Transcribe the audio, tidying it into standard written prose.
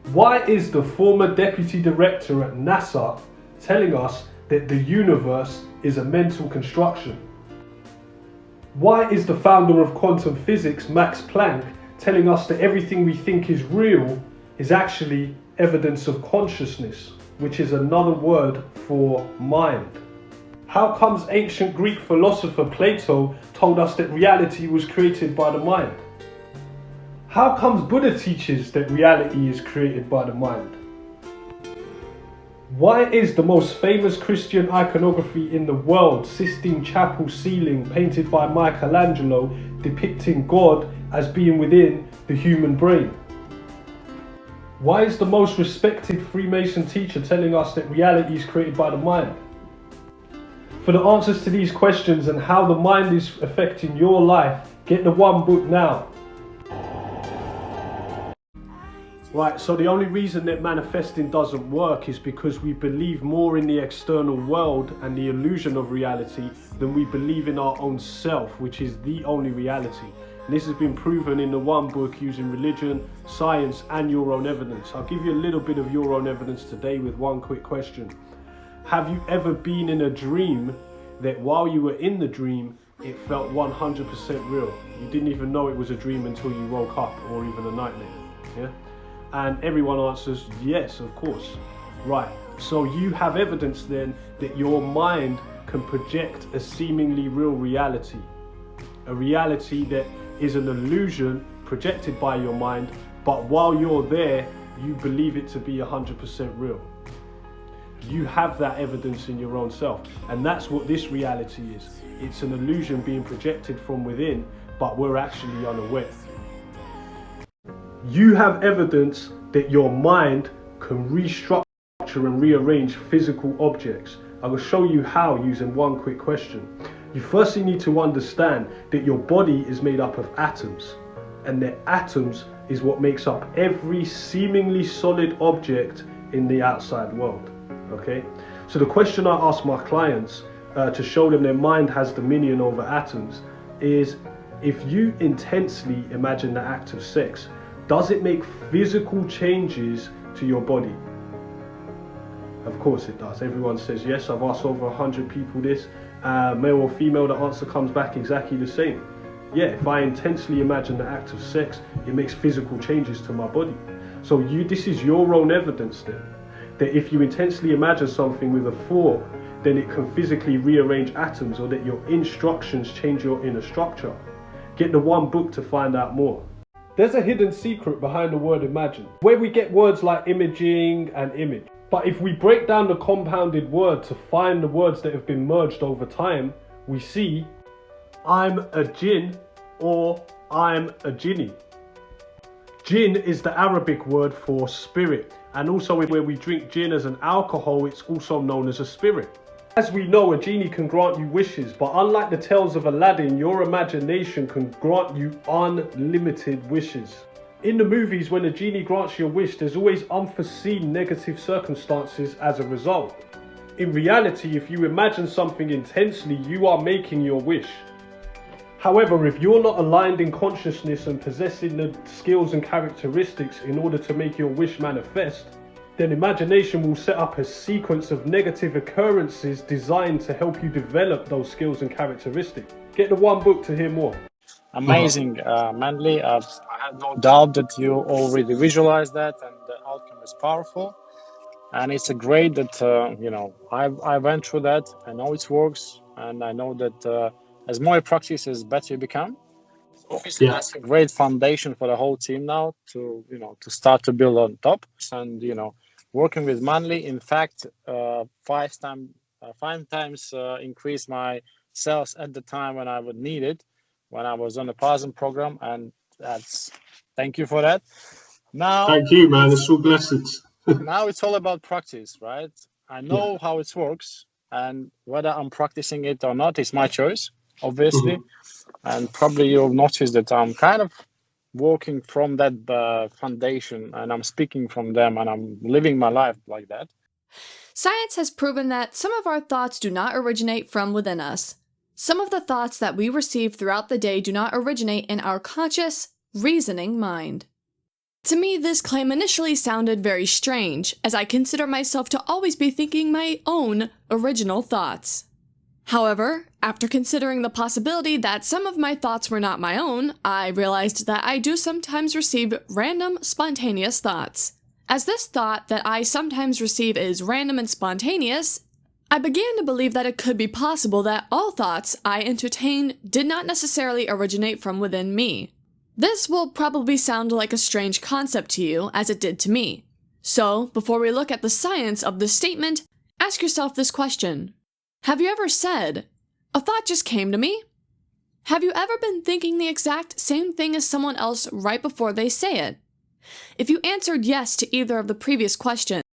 Why is the former deputy director at NASA telling us that the universe is a mental construction? Why is the founder of quantum physics, Max Planck, telling us that everything we think is real is actually evidence of consciousness, which is another word for mind? How comes ancient Greek philosopher Plato told us that reality was created by the mind? How comes Buddha teaches that reality is created by the mind? Why is the most famous Christian iconography in the world, Sistine Chapel ceiling painted by Michelangelo, depicting God as being within the human brain? Why is the most respected Freemason teacher telling us that reality is created by the mind? For the answers to these questions and how the mind is affecting your life, get the one book now. Right, so the only reason that manifesting doesn't work is because we believe more in the external world and the illusion of reality than we believe in our own self, which is the only reality. And this has been proven in the one book using religion, science, and your own evidence. I'll give you a little bit of your own evidence today with one quick question. Have you ever been in a dream that while you were in the dream, it felt 100% real? You didn't even know it was a dream until you woke up, or even a nightmare, yeah? And everyone answers, yes, of course. Right, so you have evidence then that your mind can project a seemingly real reality. A reality that is an illusion projected by your mind, but while you're there, you believe it to be 100% real. You have that evidence in your own self. And that's what this reality is. It's an illusion being projected from within, but we're actually unaware. You have evidence that your mind can restructure and rearrange physical objects. I will show you how using one quick question. You firstly need to understand that your body is made up of atoms, and that atoms is what makes up every seemingly solid object in the outside world. Okay? So the question I ask my clients to show them their mind has dominion over atoms is, if you intensely imagine the act of sex, does it make physical changes to your body? Of course it does. Everyone says yes. I've asked over 100 people this. Male or female, the answer comes back exactly the same. Yeah, if I intensely imagine the act of sex, it makes physical changes to my body. So this is your own evidence then, that if you intensely imagine something with a thought, then it can physically rearrange atoms, or that your instructions change your inner structure. Get the one book to find out more. There's a hidden secret behind the word imagine, where we get words like imaging and image. But if we break down the compounded word to find the words that have been merged over time, we see I'm a jinn or I'm a jinni. Jinn is the Arabic word for spirit, and also where we drink gin as an alcohol, it's also known as a spirit. As we know, a genie can grant you wishes, but unlike the tales of Aladdin, your imagination can grant you unlimited wishes. In the movies, when a genie grants you a wish, there's always unforeseen negative circumstances as a result. In reality, if you imagine something intensely, you are making your wish. However, if you're not aligned in consciousness and possessing the skills and characteristics in order to make your wish manifest, then imagination will set up a sequence of negative occurrences designed to help you develop those skills and characteristics. Get the one book to hear more. Amazing, Manley. I have no doubt that you already visualized that, and the outcome is powerful. And it's a great that, I went through that. I know it works, and I know that as more practice, as better you become. Obviously, that's a great foundation for the whole team now to start to build on top. And, working with Manley, in fact, 5 times increased my sales at the time when I would need it, when I was on the PASM program. And thank you for that. Now, thank you, man. It's all blessings. Now it's all about practice, right? I know how it works, and whether I'm practicing it or not is my choice, obviously. And probably you'll notice that I'm kind of walking from that foundation, and I'm speaking from them, and I'm living my life like that. Science has proven that some of our thoughts do not originate from within us. Some of the thoughts that we receive throughout the day do not originate in our conscious, reasoning mind. To me, this claim initially sounded very strange, as I consider myself to always be thinking my own original thoughts. However, after considering the possibility that some of my thoughts were not my own, I realized that I do sometimes receive random, spontaneous thoughts. As this thought that I sometimes receive is random and spontaneous, I began to believe that it could be possible that all thoughts I entertain did not necessarily originate from within me. This will probably sound like a strange concept to you, as it did to me. So, before we look at the science of this statement, ask yourself this question. Have you ever said, "A thought just came to me"? Have you ever been thinking the exact same thing as someone else right before they say it? If you answered yes to either of the previous questions,